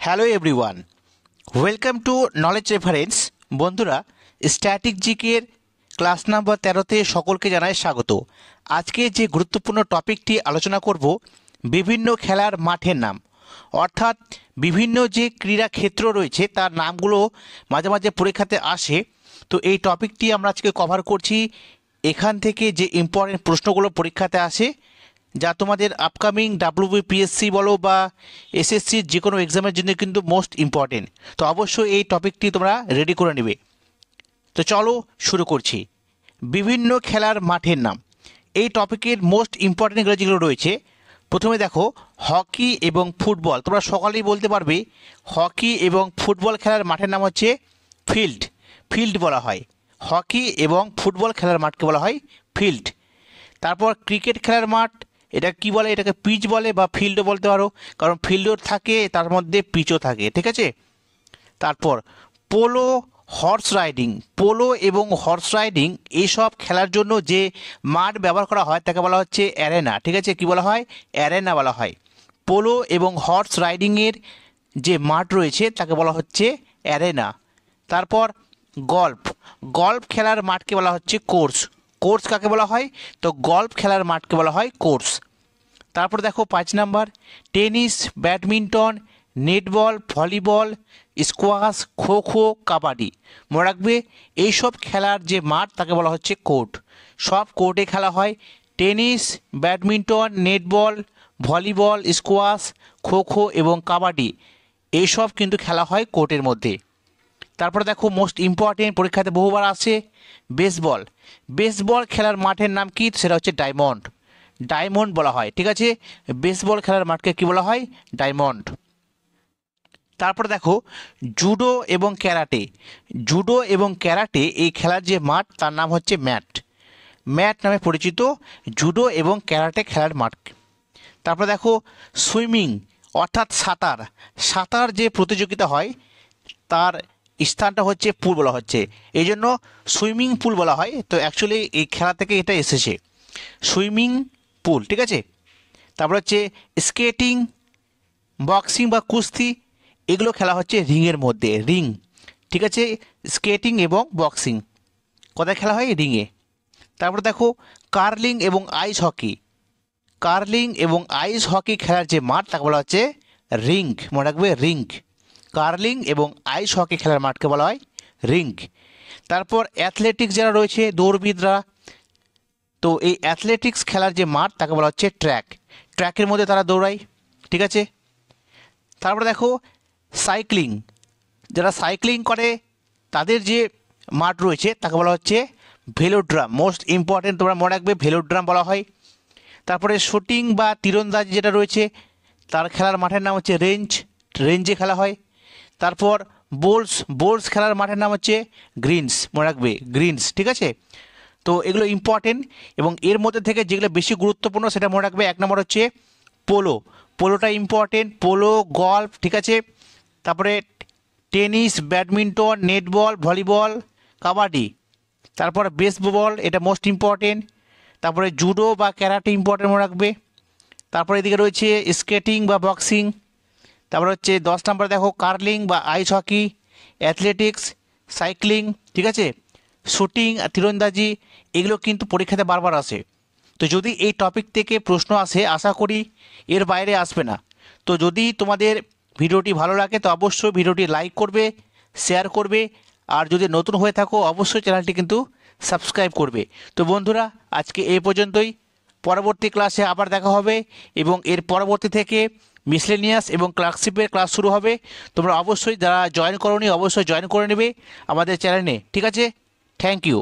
Hello everyone, welcome to knowledge reference. বন্ধুরা, static জিকের class number 13তে সকলকে জানাই স্বাগত। আজকে যে গুরুত্বপূর্ণ টপিকটি আলোচনা করব, বিভিন্ন খেলার মাঠের নাম, অর্থাৎ বিভিন্ন যে ক্রীড়া ক্ষেত্র রয়েছে তার নামগুলো মাঝে মাঝে পরীক্ষাতে আসে। তো এই টপিকটি আমরা আজকে কভার করছি। এখান থেকে যে ইম্পর্টেন্ট প্রশ্নগুলো পরীক্ষাতে আসে, যা তোমাদের আপকামিং ডাব্লিউবিপিএসসি বলো বা এসএসসির যে কোনো এক্সামের জন্য কিন্তু মোস্ট ইম্পর্টেন্ট। তো অবশ্যই এই টপিকটি তোমরা রেডি করে নেবে। তো চলো শুরু করছি। বিভিন্ন খেলার মাঠের নাম, এই টপিকের মোস্ট ইম্পর্টেন্ট যেগুলো রয়েছে, প্রথমে দেখো হকি এবং ফুটবল। তোমরা সকলেই বলতে পারবে হকি এবং ফুটবল খেলার মাঠের নাম হচ্ছে ফিল্ড। ফিল্ড বলা হয় হকি এবং ফুটবল খেলার মাঠকে বলা হয় ফিল্ড। তারপর ক্রিকেট খেলার মাঠ, এটা কি বলে? এটাকে পিচ বলে বা ফিল্ডও বলতে পারো, কারণ ফিল্ডও থাকে তার মধ্যে পিচও থাকে, ঠিক আছে। তারপর পোলো, হর্স রাইডিং। পোলো এবং হর্স রাইডিং এইসব খেলার জন্য যে মাঠ ব্যবহার করা হয় তাকে বলা হচ্ছে অ্যারেনা, ঠিক আছে। কি বলা হয়? অ্যারেনা বলা হয়। পোলো এবং হর্স রাইডিংয়ের যে মাঠ রয়েছে তাকে বলা হচ্ছে অ্যারেনা। তারপর গল্ফ। গল্ফ খেলার মাঠকে বলা হচ্ছে কোর্স। কোর্স কাকে বলা হয়? তো গল্ফ খেলার মাঠকে বলা হয় কোর্স। তারপর দেখো 5 number, tennis, badminton, netball, volleyball, squash, kho kho, kabaddi. মনে রাখবে এইসব খেলার যে মাঠ তাকে বলা হচ্ছে কোর্ট। সব কোর্টে খেলা হয়। Tennis, badminton, netball, volleyball, squash, kho kho এবং কাবাডি এইসব কিন্তু খেলা হয় কোর্টের মধ্যে। তারপরে দেখো মোস্ট ইম্পর্টেন্ট, পরীক্ষাতে বহুবার আসে, বেসবল। বেসবল খেলার মাঠের নাম কি? সেটা হচ্ছে ডায়মন্ড। ডায়মন্ড বলা হয়, ঠিক আছে। বেসবল খেলার মাঠকে কি বলা হয়? ডায়মন্ড। তারপর দেখো জুডো এবং ক্যারাটে। জুডো এবং ক্যারাটে এই খেলার যে মাঠ তার নাম হচ্ছে ম্যাট। ম্যাট নামে পরিচিত জুডো এবং ক্যারাটে খেলার মাঠ। তারপর দেখো সুইমিং, অর্থাৎ সাঁতার। সাঁতার যে প্রতিযোগিতা হয় তার স্থানটা হচ্ছে পুল বলা হচ্ছে, এই জন্য সুইমিং পুল বলা হয়। তো অ্যাকচুয়ালি এই খেলা থেকে এটা এসেছে, সুইমিং পুল, ঠিক আছে। তারপর হচ্ছে স্কেটিং, বক্সিং বা কুস্তি, এগুলো খেলা হচ্ছে রিংয়ের মধ্যে, রিং, ঠিক আছে। স্কেটিং এবং বক্সিং কোথায় খেলা হয়? রিংয়ে। তারপর দেখো কার্লিং এবং আইস হকি। কার্লিং এবং আইস হকি খেলার যে মাঠ তাকে বলা হচ্ছে রিঙ্ক। মনে রাখবে রিঙ্ক। কার্লিং এবং আইস হকি খেলার মাঠকে বলা হয় রিঙ্ক। তারপর অ্যাথলেটিক্স যারা রয়েছে, দৌড়বিদরা, তো এই অ্যাথলেটিক্স খেলার যে মাঠ তাকে বলা হচ্ছে ট্র্যাক। ট্র্যাকের মধ্যে তারা দৌড়ায়, ঠিক আছে। তারপরে দেখো সাইক্লিং, যারা সাইক্লিং করে তাদের যে মাঠ রয়েছে তাকে বলা হচ্ছে ভেলোড্রাম। মোস্ট ইম্পর্টেন্ট, তোমরা মনে রাখবে ভেলোড্রাম বলা হয়। তারপরে শুটিং বা তীরন্দাজি যেটা রয়েছে তার খেলার মাঠের নাম হচ্ছে রেঞ্জ। রেঞ্জে খেলা হয়। তারপর বোলস, বোলস খেলার মাঠের নাম হচ্ছে গ্রিনস। মনে রাখবে গ্রিনস, ঠিক আছে। তো এগুলো ইম্পর্টেন্ট, এবং এর মধ্যে থেকে যেগুলো বেশি গুরুত্বপূর্ণ সেটা মনে রাখবে। 1 নম্বর হচ্ছে পোলো। পোলোটা ইম্পর্টেন্ট, পোলো, গল্ফ, ঠিক আছে। তারপরে tennis, badminton, netball, volleyball, kabaddi. তারপর বেসবল, এটা মোস্ট ইম্পর্টেন্ট। তারপরে জুডো বা ক্যারাটে ইম্পর্টেন্ট মনে রাখবে। তারপরে এদিকে রয়েছে স্কেটিং বা বক্সিং। তারপরে হচ্ছে 10 নম্বরে দেখো কার্লিং বা আইস হকি, অ্যাথলেটিক্স, সাইক্লিং, ঠিক আছে, শুটিং, তীরন্দাজি, এগুলো কিন্তু পরীক্ষাতে বারবার আসে। তো যদি এই টপিক থেকে প্রশ্ন আসে, আশা করি এর বাইরে আসবে না। তো যদি তোমাদের ভিডিওটি ভালো লাগে তো অবশ্যই ভিডিওটি লাইক করবে, শেয়ার করবে, আর যদি নতুন হয়ে থাকো অবশ্যই চ্যানেলটি কিন্তু সাবস্ক্রাইব করবে। তো বন্ধুরা, আজকে এই পর্যন্তই। পরবর্তী ক্লাসে আবার দেখা হবে, এবং এর পরবর্তী থেকে মিসলেনিয়াস এবং ক্লার্কশিপের ক্লাস শুরু হবে। তোমরা অবশ্যই যারা জয়েন করোনি অবশ্যই জয়েন করে নেবে আমাদের চ্যানেলে, ঠিক আছে। Thank you.